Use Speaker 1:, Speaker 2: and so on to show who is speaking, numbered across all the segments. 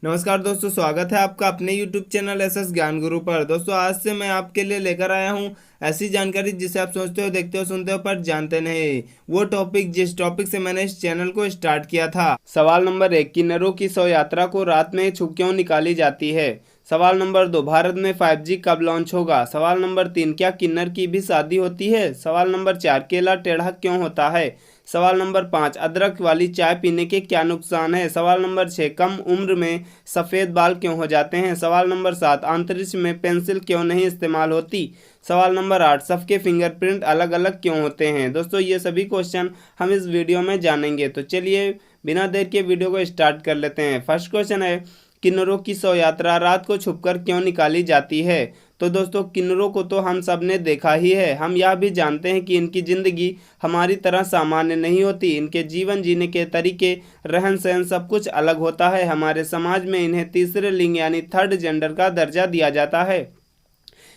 Speaker 1: नमस्कार दोस्तों, स्वागत है आपका अपने YouTube चैनल एसएस ज्ञान गुरु पर। दोस्तों, आज से मैं आपके लिए लेकर आया हूं ऐसी जानकारी जिसे आप सोचते हो, देखते हो, सुनते हो पर जानते नहीं। वो टॉपिक जिस टॉपिक से मैंने इस चैनल को स्टार्ट किया था। सवाल नंबर 1, किन्नरों की शव यात्रा को रात में छुप क्यों निकाली जाती है। सवाल नंबर 2, भारत में 5G कब लॉन्च होगा। सवाल नंबर 3, क्या किन्नर की भी शादी होती है। सवाल नंबर 4, केला टेढ़ा क्यों होता है। सवाल नंबर 5, अदरक वाली चाय पीने के क्या नुकसान है। सवाल नंबर 6, कम उम्र में सफ़ेद बाल क्यों हो जाते हैं। सवाल नंबर 7, अंतरिक्ष में पेंसिल क्यों नहीं इस्तेमाल होती। सवाल नंबर 8, सबके फिंगरप्रिंट अलग अलग क्यों होते हैं। दोस्तों, ये सभी क्वेश्चन हम इस वीडियो में जानेंगे, तो चलिए बिना देर के वीडियो को स्टार्ट कर लेते हैं। फर्स्ट क्वेश्चन है, किन्नरों की शव यात्रा रात को छुपकर क्यों निकाली जाती है। तो दोस्तों, किन्नरों को तो हम सब ने देखा ही है। हम यह भी जानते हैं कि इनकी ज़िंदगी हमारी तरह सामान्य नहीं होती। इनके जीवन जीने के तरीके, रहन सहन सब कुछ अलग होता है। हमारे समाज में इन्हें तीसरे लिंग यानी थर्ड जेंडर का दर्जा दिया जाता है।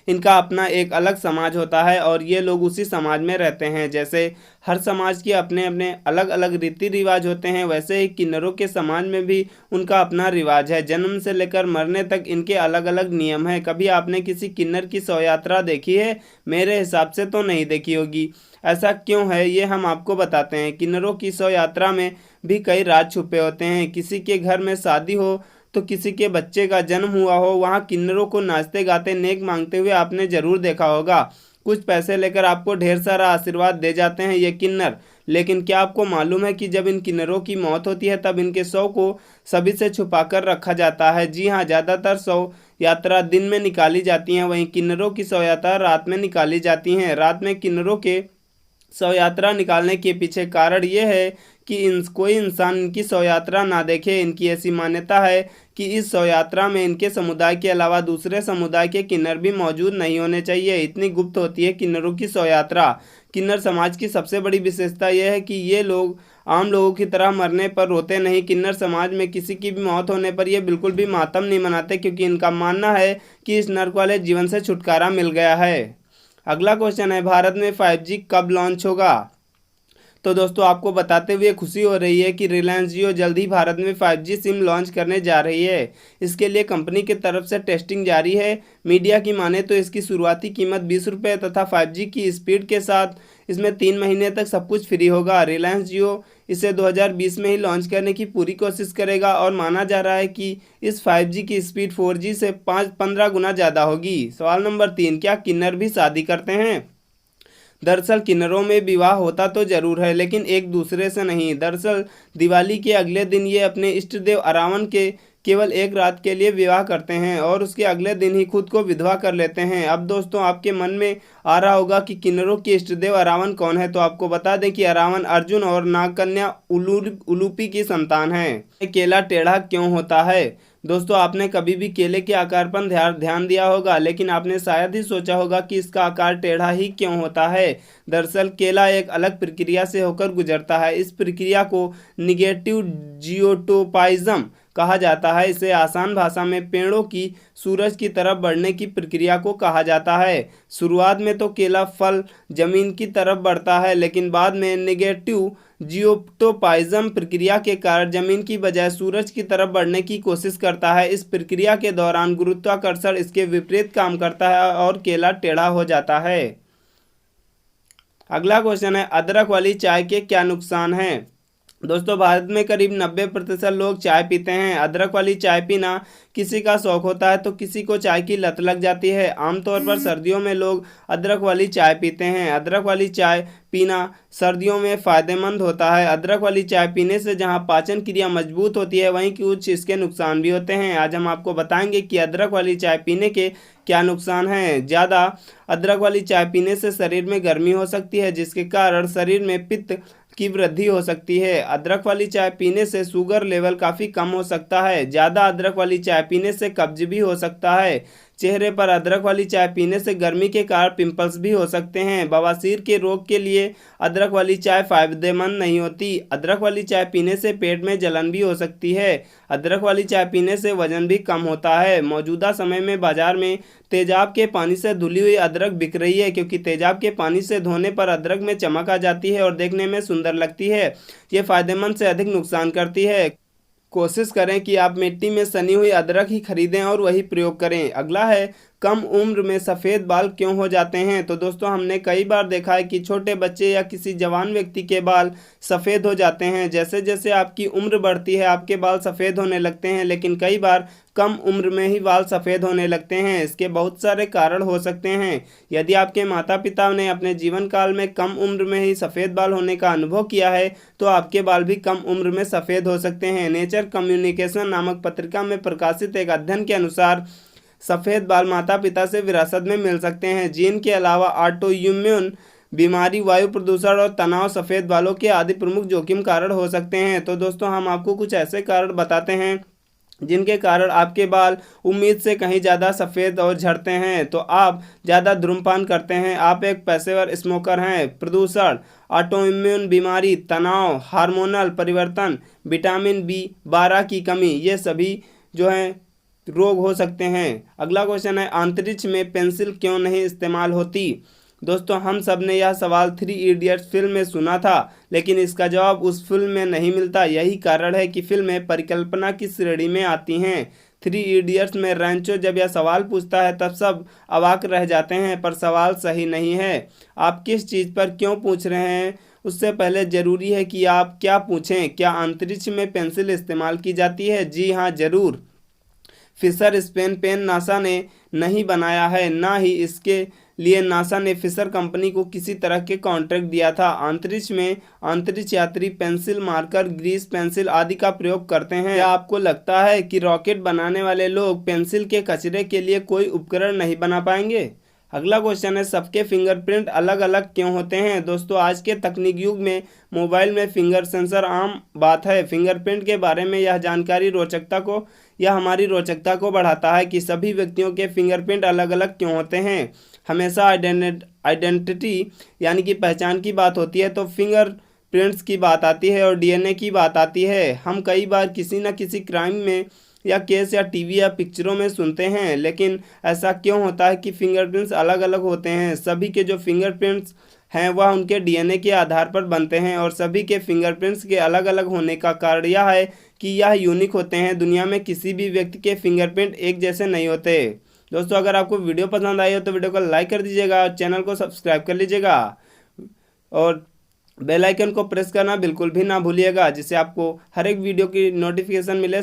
Speaker 1: इनका अपना एक अलग समाज होता है और ये लोग उसी समाज में रहते हैं। जैसे हर समाज के अपने अपने अलग अलग रीति रिवाज होते हैं, वैसे ही किन्नरों के समाज में भी उनका अपना रिवाज है। जन्म से लेकर मरने तक इनके अलग अलग नियम हैं। कभी आपने किसी किन्नर की शव यात्रा देखी है? मेरे हिसाब से तो नहीं देखी होगी। ऐसा क्यों है, ये हम आपको बताते हैं। किन्नरों की शव यात्रा में भी कई राज छुपे होते हैं। किसी के घर में शादी हो तो किसी के बच्चे का जन्म हुआ हो, वहाँ किन्नरों को नाचते गाते नेक मांगते हुए आपने जरूर देखा होगा। कुछ पैसे लेकर आपको ढेर सारा आशीर्वाद दे जाते हैं ये किन्नर। लेकिन क्या आपको मालूम है कि जब इन किन्नरों की मौत होती है तब इनके शव को सभी से छुपाकर रखा जाता है। जी हाँ, ज़्यादातर शव यात्रा दिन में निकाली जाती हैं, वहीं किन्नरों की शव यात्रा रात में निकाली जाती हैं। रात में किन्नरों के शव यात्रा निकालने के पीछे कारण ये है कि कोई इंसान इनकी शव यात्रा ना देखे। इनकी ऐसी मान्यता है कि इस शव यात्रा में इनके समुदाय के अलावा दूसरे समुदाय के किन्नर भी मौजूद नहीं होने चाहिए। इतनी गुप्त होती है किन्नरों की शव यात्रा। किन्नर समाज की सबसे बड़ी विशेषता यह है कि ये लोग आम लोगों की तरह मरने पर रोते नहीं। किन्नर समाज में किसी की भी मौत होने पर ये बिल्कुल भी मातम नहीं मनाते, क्योंकि इनका मानना है कि इस नर्क वाले जीवन से छुटकारा मिल गया है। अगला क्वेश्चन है, भारत में 5G कब लॉन्च होगा। तो दोस्तों, आपको बताते हुए खुशी हो रही है कि रिलायंस जियो जल्द ही भारत में 5G सिम लॉन्च करने जा रही है। इसके लिए कंपनी की तरफ से टेस्टिंग जारी है। मीडिया की माने तो इसकी शुरुआती कीमत 20 रुपये तथा 5G की स्पीड के साथ इसमें 3 महीने तक सब कुछ फ्री होगा। रिलायंस जियो इसे 2020 में ही लॉन्च करने की पूरी कोशिश करेगा और माना जा रहा है कि इस 5G की स्पीड 4G से 15 गुना ज़्यादा होगी। सवाल नंबर 3, क्या किन्नर भी शादी करते हैं। दरअसल किन्नरों में विवाह होता तो जरूर है, लेकिन एक दूसरे से नहीं। दरअसल दिवाली के अगले दिन ये अपने इष्ट देव अरावण के केवल एक रात के लिए विवाह करते हैं और उसके अगले दिन ही खुद को विधवा कर लेते हैं। अब दोस्तों, आपके मन में आ रहा होगा कि किन्नरों के इष्ट देव अरावण कौन है, तो आपको बता दें कि अरावण अर्जुन और नागकन्या उलूपी की संतान है। केला टेढ़ा क्यों होता है। दोस्तों, आपने कभी भी केले के आकार पर ध्यान दिया होगा, लेकिन आपने शायद ही सोचा होगा कि इसका आकार टेढ़ा ही क्यों होता है। दरअसल केला एक अलग प्रक्रिया से होकर गुजरता है। इस प्रक्रिया को निगेटिव जियोटोपाइज्म कहा जाता है। इसे आसान भाषा में पेड़ों की सूरज की तरफ बढ़ने की प्रक्रिया को कहा जाता है। शुरुआत में तो केला फल जमीन की तरफ बढ़ता है, लेकिन बाद में नेगेटिव जियोप्टोपाइज्म प्रक्रिया के कारण जमीन की बजाय सूरज की तरफ बढ़ने की कोशिश करता है। इस प्रक्रिया के दौरान गुरुत्वाकर्षण इसके विपरीत काम करता है और केला टेढ़ा हो जाता है। अगला क्वेश्चन है, अदरक वाली चाय के क्या नुकसान हैं। दोस्तों, भारत में करीब 90% लोग चाय पीते हैं। अदरक वाली चाय पीना किसी का शौक होता है तो किसी को चाय की लत लग जाती है। आमतौर पर सर्दियों में लोग अदरक वाली चाय पीते हैं। अदरक वाली चाय पीना सर्दियों में फ़ायदेमंद होता है। अदरक वाली चाय पीने से जहां पाचन क्रिया मजबूत होती है, वहीं कुछ इसके नुकसान भी होते हैं। आज हम आपको बताएंगे कि अदरक वाली चाय पीने के क्या नुकसान हैं। ज़्यादा अदरक वाली चाय पीने से शरीर में गर्मी हो सकती है, जिसके कारण शरीर में पित्त की वृद्धि हो सकती है। अदरक वाली चाय पीने से शुगर लेवल काफ़ी कम हो सकता है। ज़्यादा अदरक वाली चाय पीने से कब्ज भी हो सकता है। चेहरे पर अदरक वाली चाय पीने से गर्मी के कारण पिंपल्स भी हो सकते हैं। बवासीर के रोग के लिए अदरक वाली चाय फायदेमंद नहीं होती। अदरक वाली चाय पीने से पेट में जलन भी हो सकती है। अदरक वाली चाय पीने से वजन भी कम होता है। मौजूदा समय में बाजार में तेजाब के पानी से धुली हुई अदरक बिक रही है, क्योंकि तेजाब के पानी से धोने पर अदरक में चमक आ जाती है और देखने में सुंदर लगती है। ये फायदेमंद से अधिक नुकसान करती है। कोशिश करें कि आप मिट्टी में सनी हुई अदरक ही खरीदें और वही प्रयोग करें। अगला है, कम उम्र में सफ़ेद बाल क्यों हो जाते हैं? तो दोस्तों हमने कई बार देखा है कि छोटे बच्चे या किसी जवान व्यक्ति के बाल सफ़ेद हो जाते हैं। जैसे जैसे आपकी उम्र बढ़ती है आपके बाल सफ़ेद होने लगते हैं, लेकिन कई बार कम उम्र में ही बाल सफ़ेद होने लगते हैं। इसके बहुत सारे कारण हो सकते हैं। यदि आपके माता पिता ने अपने जीवन काल में कम उम्र में ही सफ़ेद बाल होने का अनुभव किया है तो आपके बाल भी कम उम्र में सफ़ेद हो सकते हैं। नेचर कम्युनिकेशन नामक पत्रिका में प्रकाशित एक अध्ययन के अनुसार सफ़ेद बाल माता पिता से विरासत में मिल सकते हैं। जीन के अलावा ऑटोइम्यून बीमारी, वायु प्रदूषण और तनाव सफ़ेद बालों के आदि प्रमुख जोखिम कारण हो सकते हैं। तो दोस्तों हम आपको कुछ ऐसे कारण बताते हैं जिनके कारण आपके बाल उम्मीद से कहीं ज़्यादा सफ़ेद और झड़ते हैं। तो आप ज़्यादा धूम्रपान करते हैं, आप एक पेशेवर स्मोकर हैं, प्रदूषण, ऑटोइम्यून बीमारी, तनाव, हार्मोनल परिवर्तन, विटामिन B12 की कमी, ये सभी जो हैं रोग हो सकते हैं। अगला क्वेश्चन है, अंतरिक्ष में पेंसिल क्यों नहीं इस्तेमाल होती? दोस्तों हम सब ने यह सवाल 3 इडियट्स फिल्म में सुना था, लेकिन इसका जवाब उस फिल्म में नहीं मिलता। यही कारण है कि फिल्में परिकल्पना की श्रेणी में आती हैं। 3 इडियट्स में रैंचो जब यह सवाल पूछता है तब सब अवाक रह जाते हैं, पर सवाल सही नहीं है। आप किस चीज़ पर क्यों पूछ रहे हैं उससे पहले ज़रूरी है कि आप क्या पूछें। क्या अंतरिक्ष में पेंसिल इस्तेमाल की जाती है? जी हाँ, ज़रूर। फिशर स्पेन पेन नासा ने नहीं बनाया है, ना ही इसके लिए नासा ने फिशर कंपनी को किसी तरह के कॉन्ट्रैक्ट दिया था। अंतरिक्ष में अंतरिक्ष यात्री पेंसिल, मार्कर, ग्रीस पेंसिल आदि का प्रयोग करते हैं। क्या आपको लगता है कि रॉकेट बनाने वाले लोग पेंसिल के कचरे के लिए कोई उपकरण नहीं बना पाएंगे? अगला क्वेश्चन है, सबके फिंगरप्रिंट अलग अलग क्यों होते हैं? दोस्तों आज के तकनीक युग में मोबाइल में फिंगर सेंसर आम बात है। फिंगरप्रिंट के बारे में यह जानकारी हमारी रोचकता को बढ़ाता है कि सभी व्यक्तियों के फिंगरप्रिंट अलग अलग क्यों होते हैं। हमेशा आइडेंटिटी यानी कि पहचान की बात होती है तो फिंगरप्रिंट्स की बात आती है और DNA की बात आती है। हम कई बार किसी न किसी क्राइम में या केस या टीवी या पिक्चरों में सुनते हैं, लेकिन ऐसा क्यों होता है कि फिंगरप्रिंट्स अलग अलग होते हैं? सभी के जो फिंगरप्रिंट्स हैं वह उनके DNA के आधार पर बनते हैं और सभी के फिंगरप्रिंट्स के अलग अलग होने का कारण यह है कि यह यूनिक होते हैं। दुनिया में किसी भी व्यक्ति के फिंगरप्रिंट एक जैसे नहीं होते। दोस्तों अगर आपको वीडियो पसंद आई हो तो वीडियो को लाइक कर दीजिएगा, चैनल को सब्सक्राइब कर लीजिएगा और बेल आइकन को प्रेस करना बिल्कुल भी ना भूलिएगा, जिससे आपको हर एक वीडियो की नोटिफिकेशन मिले।